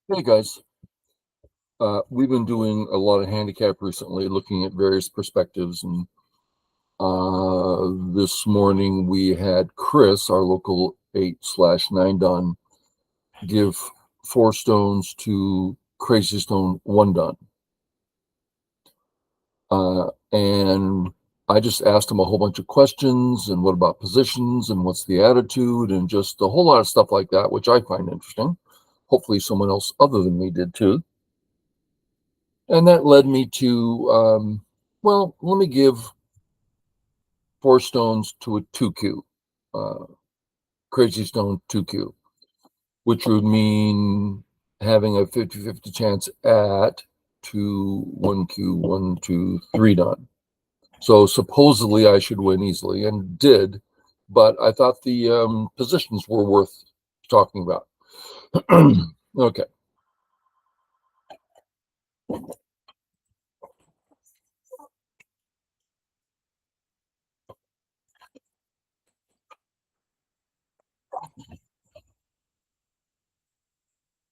Hey guys, we've been doing a lot of handicap recently, looking at various perspectives. And this morning we had Chris, our local 8/9 Don, give 4 stones to Crazy Stone 1 Don. And I just asked him a whole bunch of questions and what about positions and what's the attitude and just a whole lot of stuff like that, which I find interesting. Hopefully someone else other than me did too. And that led me to, let me give 4 stones to a 2Q, Crazy Stone 2Q, which would mean having a 50-50 chance at 1Q, 1, 2, 3 done. So supposedly I should win easily and did, but I thought the positions were worth talking about. Okay.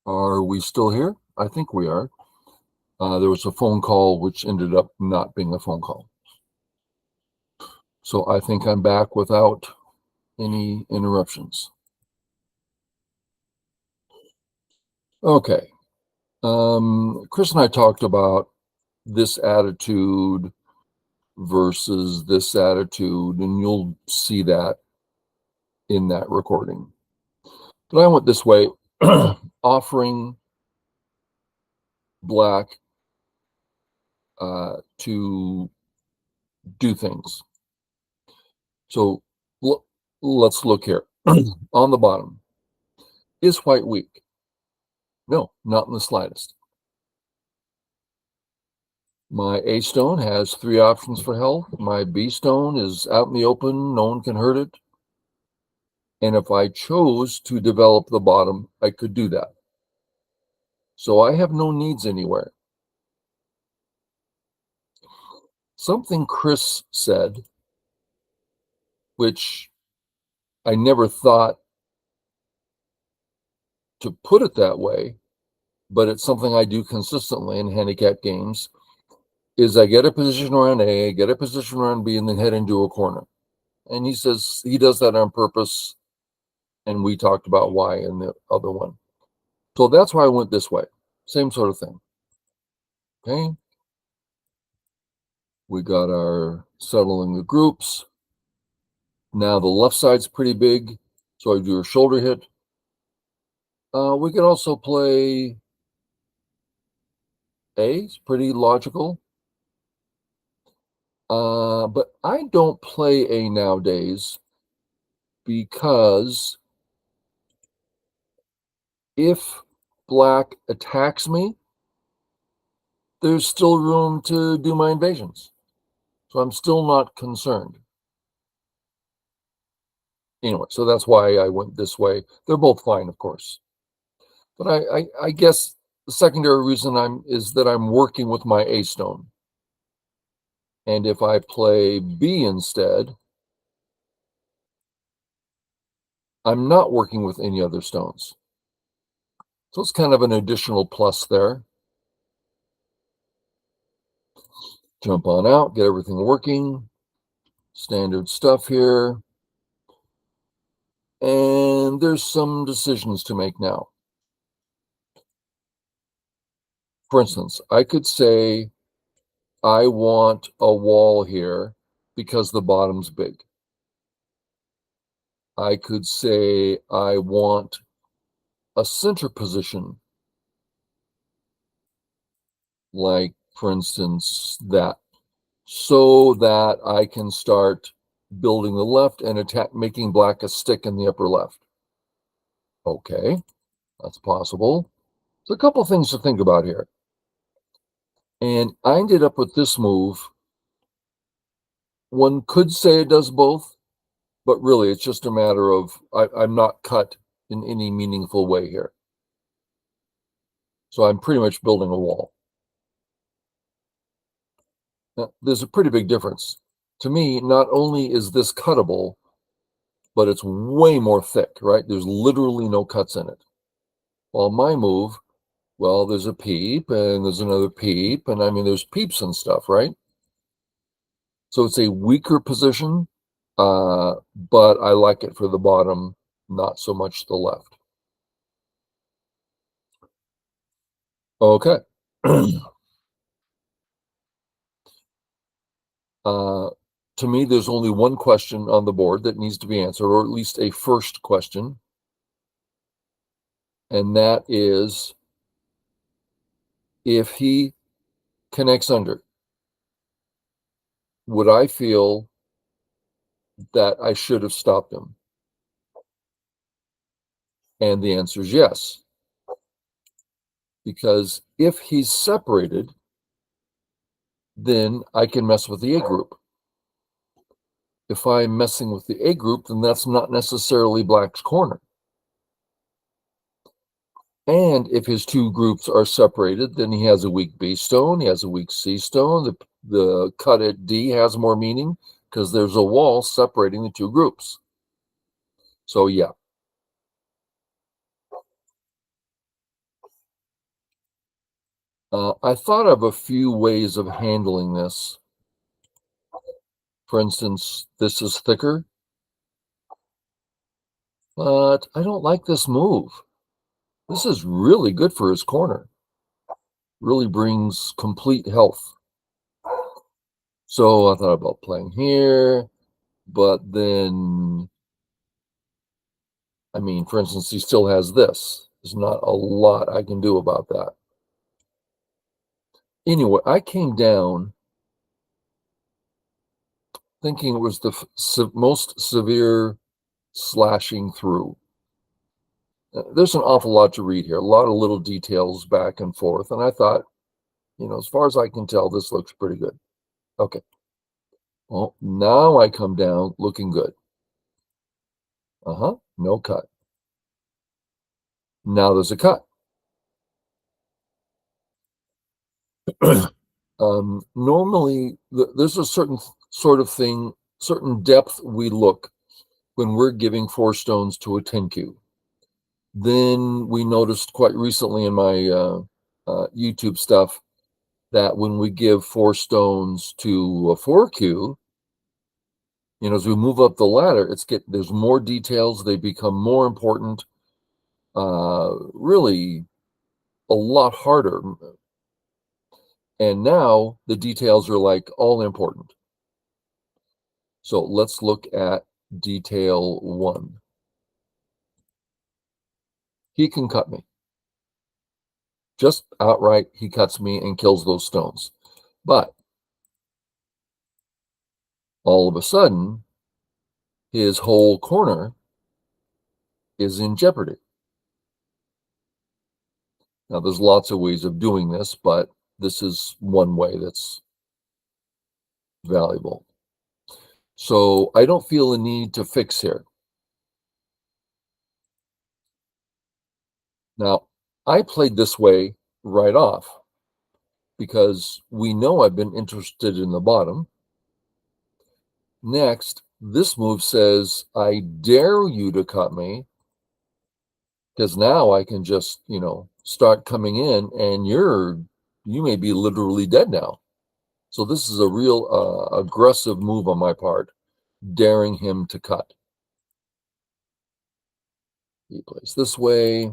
Are we still here? I think we are. There was a phone call which ended up not being a phone call. So I think I'm back without any interruptions. Okay. Chris and I talked about this attitude versus this attitude, and you'll see that in that recording. But I went this way, offering Black to do things. So let's look here. On the bottom, is White weak? No, not in the slightest. My A stone has 3 options for health. My B stone is out in the open. No one can hurt it. And if I chose to develop the bottom, I could do that. So I have no needs anywhere. Something Chris said, which I never thought to put it that way, but it's something I do consistently in handicap games, is I get a position around A, get a position around B, and then head into a corner. And he says he does that on purpose. And we talked about why in the other one. So that's why I went this way. Same sort of thing. Okay. We got our settling the groups. Now the left side's pretty big, so I do a shoulder hit. We can also play A. It's pretty logical. But I don't play A nowadays because if Black attacks me, there's still room to do my invasions. So I'm still not concerned. Anyway, so that's why I went this way. They're both fine, of course. But I guess the secondary reason is that I'm working with my A stone. And if I play B instead, I'm not working with any other stones. So it's kind of an additional plus there. Jump on out, get everything working. Standard stuff here. And there's some decisions to make now. For instance, I could say I want a wall here because the bottom's big. I could say I want a center position, like, for instance, that, so that I can start building the left and making Black a stick in the upper left. Okay, that's possible. There's a couple things to think about here. And I ended up with this move. One could say it does both, but really it's just a matter of I'm not cut in any meaningful way here. So I'm pretty much building a wall. Now, there's a pretty big difference. To me, not only is this cuttable, but it's way more thick, right? There's literally no cuts in it. While my move Well, there's a peep and there's another peep, and I mean, there's peeps and stuff, right? So it's a weaker position, but I like it for the bottom, not so much the left. Okay. uh, to me, there's only one question on the board that needs to be answered, or at least a first question, and that is if he connects under, would I feel that I should have stopped him? And the answer is yes, because if he's separated, then I can mess with the A group. If I'm messing with the A group, then that's not necessarily black's corner. And if his two groups are separated, then he has a weak B stone, he has a weak C stone. The cut at D has more meaning because there's a wall separating the two groups. So yeah. I thought of a few ways of handling this. For instance, this is thicker, but I don't like this move. This is really good for his corner. Really brings complete health. So I thought about playing here, but then, I mean, for instance, he still has this. There's not a lot I can do about that. Anyway, I came down thinking it was the most severe slashing through. There's an awful lot to read here, a lot of little details back and forth. And I thought, as far as I can tell, this looks pretty good. Okay. Well, now I come down looking good. No cut. Now there's a cut. Normally, there's a certain sort of thing, certain depth we look when we're giving 4 stones to a 10Q. Then we noticed quite recently in my YouTube stuff that when we give 4 stones to a 4Q, as we move up the ladder, there's more details. They become more important, really a lot harder. And now the details are like all important. So let's look at detail 1. He can cut me. Just outright, he cuts me and kills those stones. But all of a sudden, his whole corner is in jeopardy. Now, there's lots of ways of doing this, but this is one way that's valuable. So I don't feel a need to fix here. Now, I played this way right off because we know I've been interested in the bottom. Next, this move says, I dare you to cut me, because now I can just, start coming in and you may be literally dead now. So this is a real aggressive move on my part, daring him to cut. He plays this way.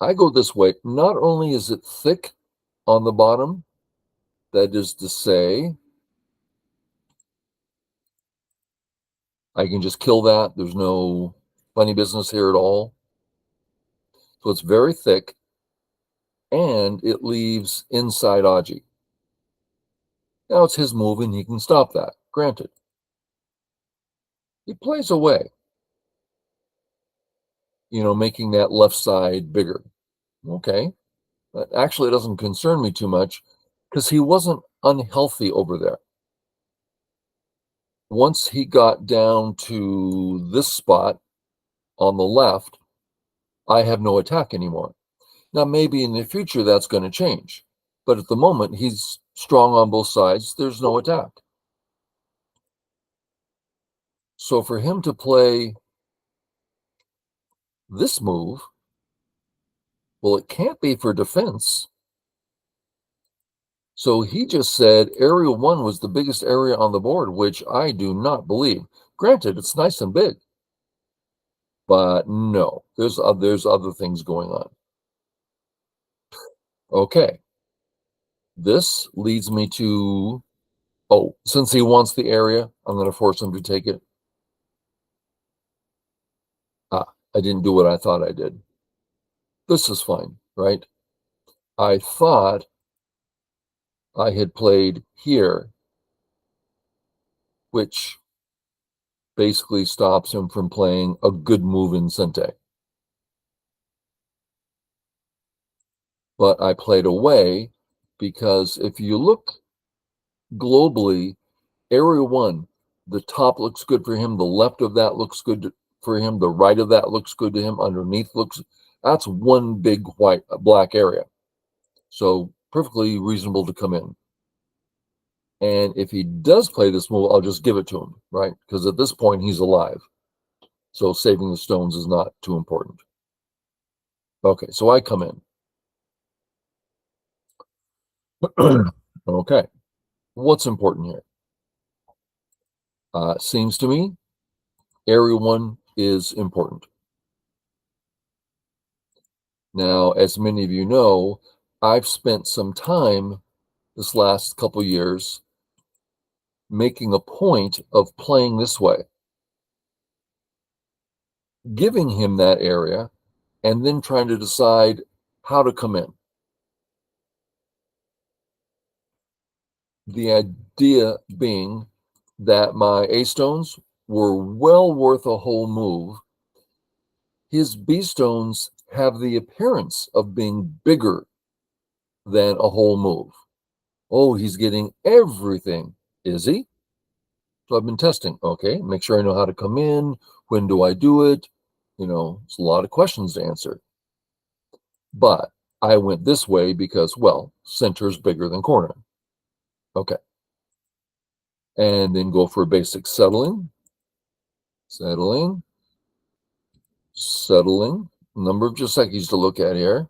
I go this way. Not only is it thick on the bottom, that is to say, I can just kill that. There's no funny business here at all. So it's very thick, and it leaves inside Aji. Now it's his move, and he can stop that, granted. He plays away, making that left side bigger. Okay. But actually, it doesn't concern me too much because he wasn't unhealthy over there. Once he got down to this spot on the left, I have no attack anymore. Now, maybe in the future that's going to change. But at the moment, he's strong on both sides. There's no attack. So for him to play this move, Well, it can't be for defense. So he just said area 1 was the biggest area on the board, which I do not believe. Granted, it's nice and big, but no, there's other things going on. Okay, this leads me to, oh, since he wants the area, I'm going to force him to take it. Ah, I didn't do what I thought I did. This is fine, right? I thought I had played here, which basically stops him from playing a good move in Sente. But I played away because if you look globally, area 1, the top looks good for him, the left of that looks good for him, the right of that looks good to him, underneath looks, that's one big black area. So perfectly reasonable to come in. And if he does play this move, I'll just give it to him, right? Because at this point, he's alive. So saving the stones is not too important. Okay, so I come in. Okay, what's important here? Seems to me area 1 is important. Now, as many of you know, I've spent some time this last couple years making a point of playing this way, giving him that area, and then trying to decide how to come in. The idea being that my A stones were well worth a whole move. His B stones have the appearance of being bigger than a whole move. Oh, he's getting everything. Is he? So I've been testing. Okay, make sure I know how to come in. When do I do it? You know, it's a lot of questions to answer. But I went this way because, well, center is bigger than corner. Okay. And then go for basic settling, settling, settling. Number of Giuseppes to look at here.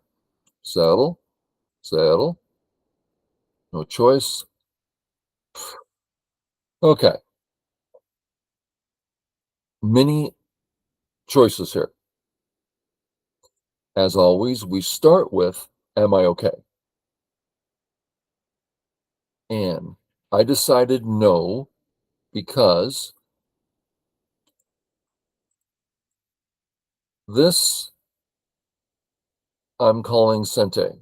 Settle, settle. No choice. Okay. Many choices here. As always, we start with, am I okay? And I decided no, because this I'm calling Sente,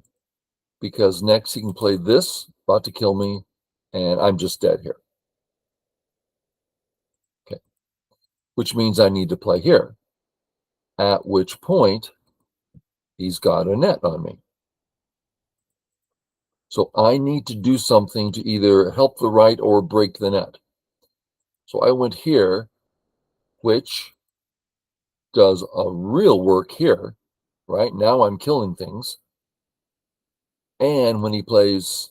because next he can play this, about to kill me, and I'm just dead here. Okay. Which means I need to play here, at which point he's got a net on me. So I need to do something to either help the right or break the net. So I went here, which does a real work here, right? Now I'm killing things. And when he plays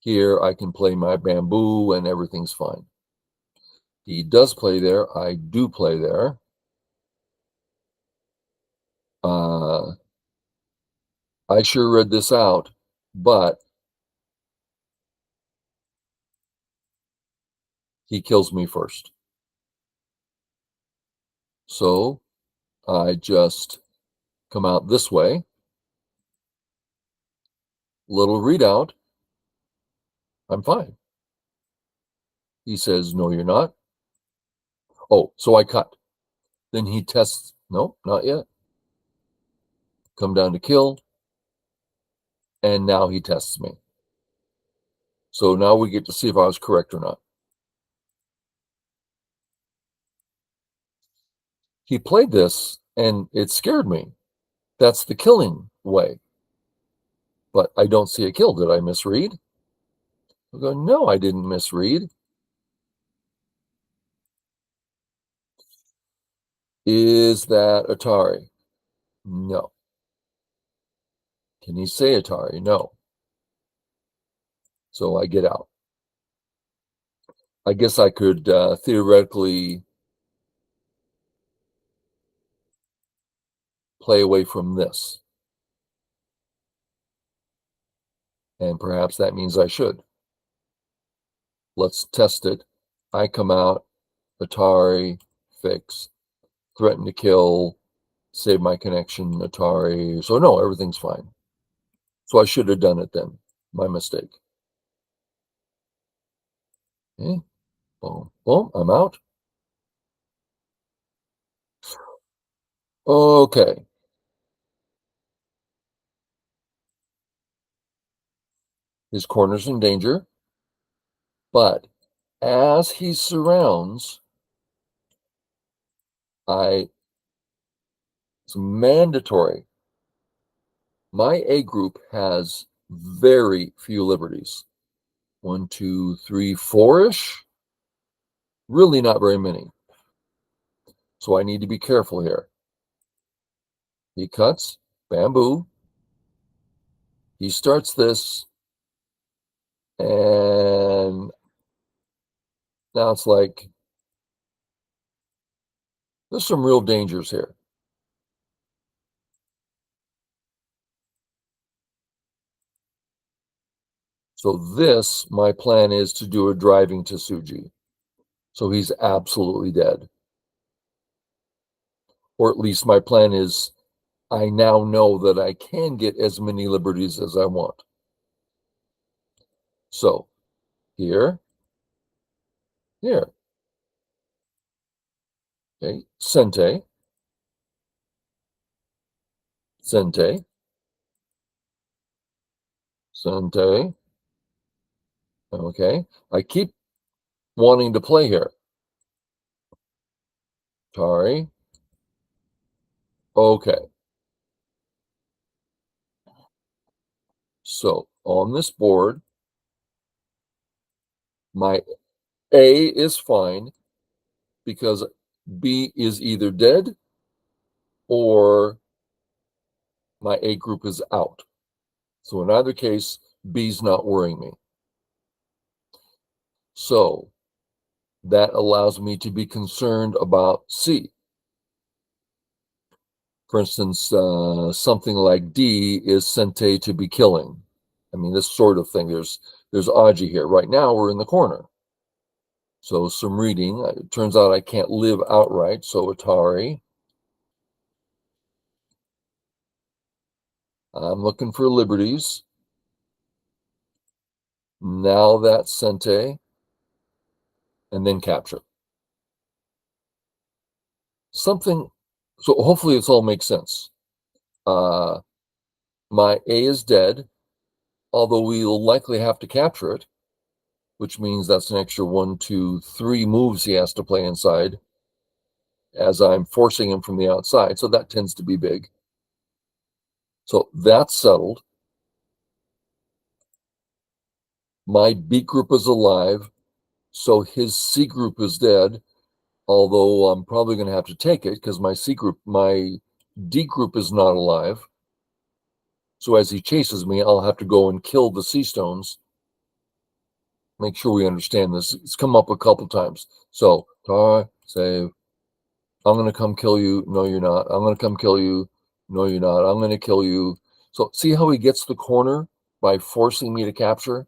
here, I can play my bamboo and everything's fine. He does play there. I do play there. I sure read this out, but he kills me first. So I just come out this way. Little readout. I'm fine. He says, no, you're not. Oh, so I cut. Then he tests. No, not yet. Come down to kill. And now he tests me. So now we get to see if I was correct or not. He played this and it scared me. That's the killing way. But I don't see a kill. Did I misread? I go, no, I didn't misread. Is that Atari? No. Can he say Atari? No. So I get out. I guess I could theoretically play away from this. And perhaps that means I should. Let's test it. I come out, Atari, fix, threaten to kill, save my connection, Atari. So no, everything's fine. So I should have done it then. My mistake. Okay. Boom, boom, I'm out. Okay. His corner's in danger. But as he surrounds, it's mandatory. My A group has very few liberties. 1, 2, 3, 4-ish. Really not very many. So I need to be careful here. He cuts, bamboo. He starts this, and now it's like, there's some real dangers here. So this, my plan is to do a driving Tsuji. So he's absolutely dead. Or at least my plan is, I now know that I can get as many liberties as I want. So here, here. Okay, Sente, Sente, Sente. Okay, I keep wanting to play here. Tari. Okay. So on this board, my A is fine because B is either dead or my A group is out. So in either case, B's not worrying me. So that allows me to be concerned about C. For instance, something like D is Sente to be killing. I mean, this sort of thing. There's Aji here. Right now, we're in the corner. So some reading. It turns out I can't live outright. So Atari. I'm looking for liberties. Now that's Sente. And then capture. Something. So hopefully this all makes sense. My A is dead, although we'll likely have to capture it, which means that's an extra 1, 2, 3 moves he has to play inside as I'm forcing him from the outside. So that tends to be big. So that's settled. My B group is alive, so his C group is dead, although I'm probably going to have to take it because my D group is not alive. So as he chases me, I'll have to go and kill the C stones. Make sure we understand this. It's come up a couple times. So, save. I'm going to come kill you. No, you're not. I'm going to come kill you. No, you're not. I'm going to kill you. So see how he gets the corner by forcing me to capture?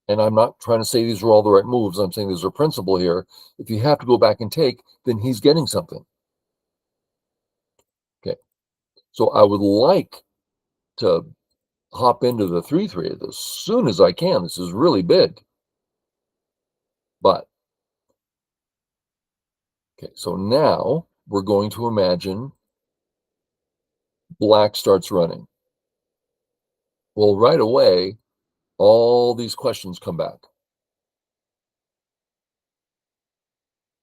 And I'm not trying to say these are all the right moves. I'm saying there's a principle here. If you have to go back and take, then he's getting something. Okay. So I would like to hop into the 3-3 as soon as I can. This is really big. But, okay, so now we're going to imagine black starts running. Well, right away, all these questions come back.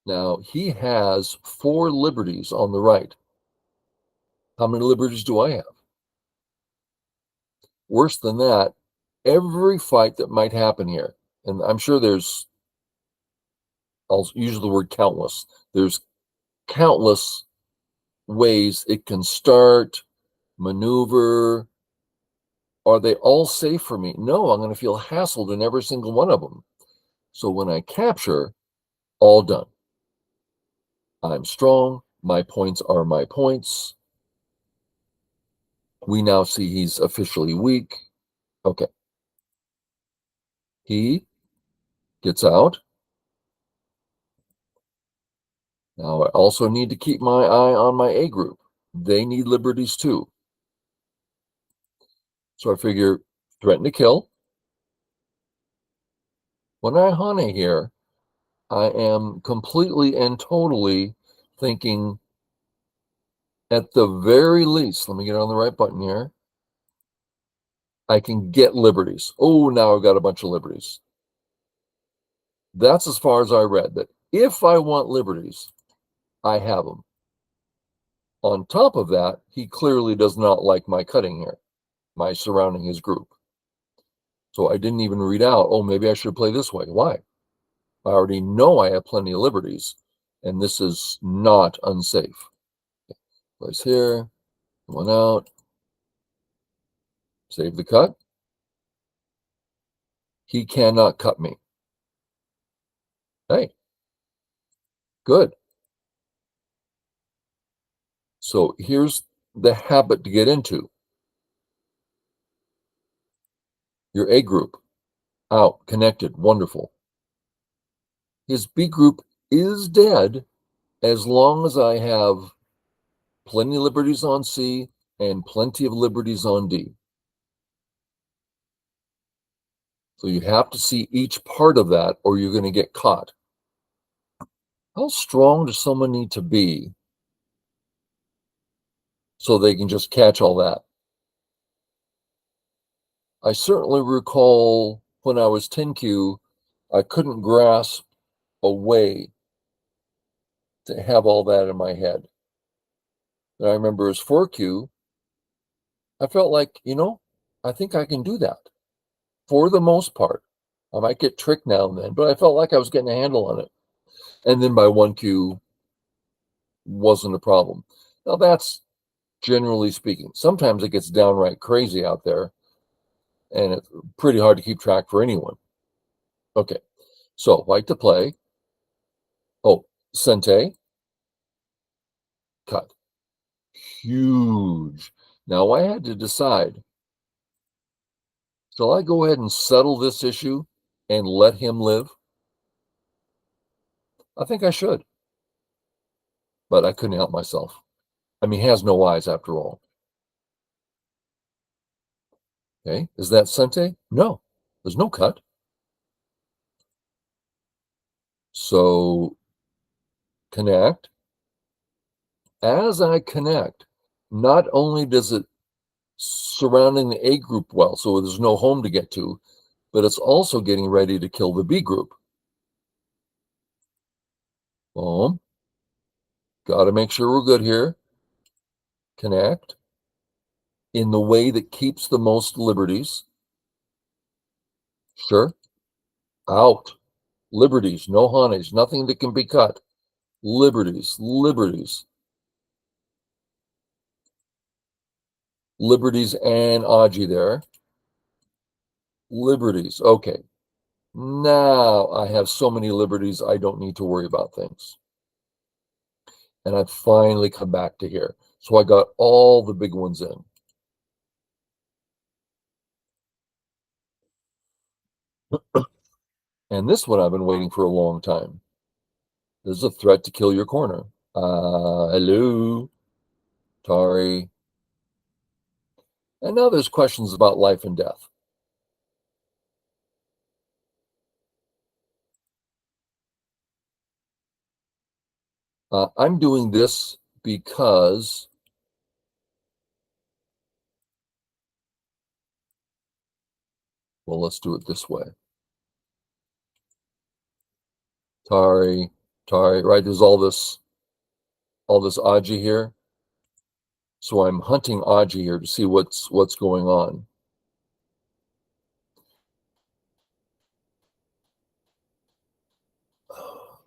Now, he has 4 liberties on the right. How many liberties do I have? Worse than that, every fight that might happen here, and I'm sure I'll use the word countless. There's countless ways it can start, maneuver. Are they all safe for me? No, I'm going to feel hassled in every single one of them. So when I capture, all done. I'm strong. My points are my points. We now see he's officially weak. Okay. He gets out. Now I also need to keep my eye on my A group. They need liberties too. So I figure threaten to kill. When I hane here, I am completely and totally thinking at the very least, let me get on the right button here. I can get liberties. Oh, now I've got a bunch of liberties. That's as far as I read, that if I want liberties, I have them. On top of that, he clearly does not like my cutting here, my surrounding his group. So I didn't even read out, oh, maybe I should play this way. Why? I already know I have plenty of liberties, and this is not unsafe. Place here, one out, save the cut. He cannot cut me. Hey, good. So here's the habit to get into. Your A group, out, connected, wonderful. His B group is dead as long as I have plenty of liberties on C and plenty of liberties on D. So you have to see each part of that or you're going to get caught. How strong does someone need to be so they can just catch all that? I certainly recall when I was 10Q, I couldn't grasp a way to have all that in my head. And I remember as 4Q, I felt like, I think I can do that for the most part. I might get tricked now and then, but I felt like I was getting a handle on it. And then by 1Q wasn't a problem. Now that's generally speaking. Sometimes it gets downright crazy out there, and it's pretty hard to keep track for anyone. Okay, so like to play. Oh, Sente, cut. Huge. Now I had to decide, shall I go ahead and settle this issue and let him live? I think I should, but I couldn't help myself. I mean, he has no eyes after all. Okay, is that Sente? No, there's no cut. So connect. As I connect, not only does it surrounding the A group well, so there's no home to get to, but it's also getting ready to kill the B group. Boom. Got to make sure we're good here. Connect in the way that keeps the most liberties. Sure. Out. Liberties, no hanes, nothing that can be cut. Liberties, liberties. Liberties and Aji there. Liberties. Okay. Now I have so many liberties, I don't need to worry about things. And I finally come back to here. So I got all the big ones in. And this one I've been waiting for a long time. There's a threat to kill your corner. Hello, Tari. And now there's questions about life and death. I'm doing this because well, let's do it this way. Tari, right? There's all this Aji here. So I'm hunting Aji here to see what's going on.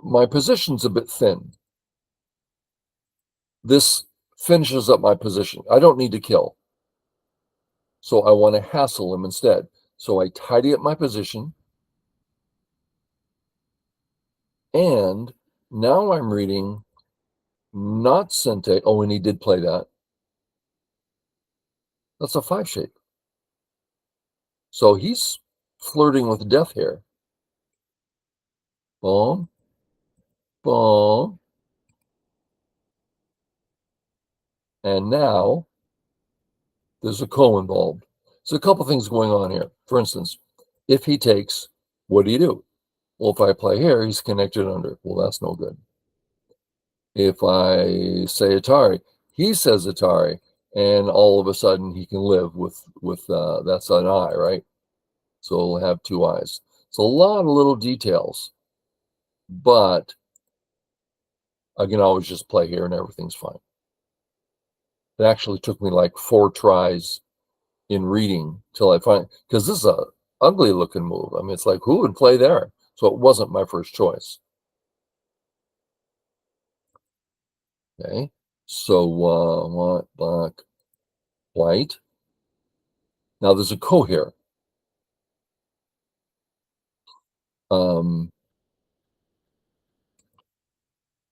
My position's a bit thin. This finishes up my position. I don't need to kill. So I want to hassle him instead. So I tidy up my position. And now I'm reading not Sente. Oh, and he did play that. That's a 5 shape. So he's flirting with death here. Boom, boom. And now there's a ko involved. So a couple things going on here. For instance, if he takes, what do? Well, if I play here, he's connected under. Well, that's no good. If I say Atari, he says Atari, and all of a sudden he can live with that's an eye, right? So it'll have 2 eyes. So a lot of little details, but I can always just play here and everything's fine. It actually took me like 4 tries in reading till I find, because this is a ugly looking move. I mean, it's like, who would play there? So it wasn't my first choice. Okay, so white, black, white. Now there's a ko here.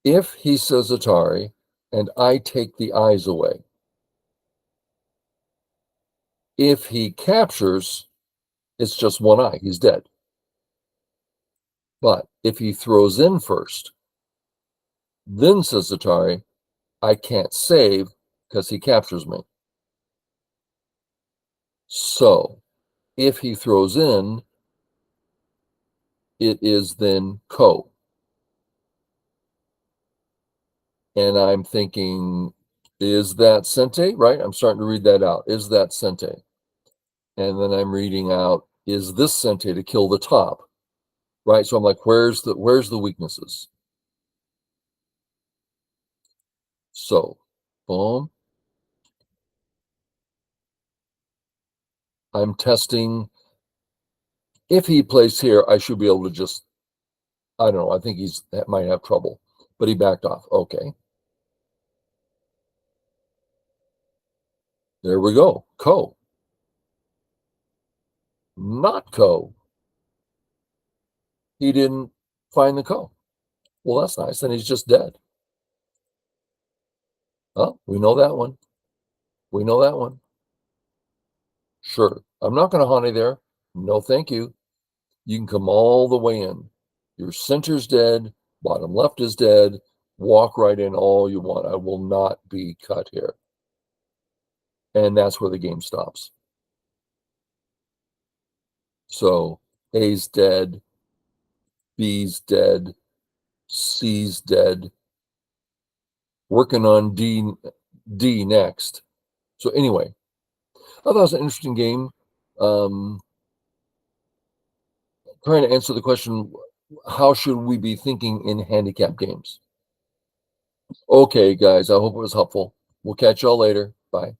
If he says Atari and I take the eyes away, if he captures, it's just 1 eye, he's dead. But if he throws in first, then says Atari, I can't save because he captures me. So if he throws in, it is then ko. And I'm thinking, is that sente? Right? I'm starting to read that out. Is that sente? And then I'm reading out, is this sente to kill the top? Right? So I'm like, where's the weaknesses? So, boom. I'm testing. If he plays here, I should be able to just, I don't know, I think that might have trouble. But he backed off. Okay. There we go. Ko. Not ko. He didn't find the ko. Well, that's nice. Then he's just dead. Oh, we know that one. We know that one. Sure. I'm not going to honey there. No, thank you. You can come all the way in. Your center's dead. Bottom left is dead. Walk right in all you want. I will not be cut here. And that's where the game stops. So A's dead. B's dead. C's dead. Working on D next. So anyway, I thought it was an interesting game. Trying to answer the question, how should we be thinking in handicap games? Okay, guys, I hope it was helpful. We'll catch y'all later. Bye.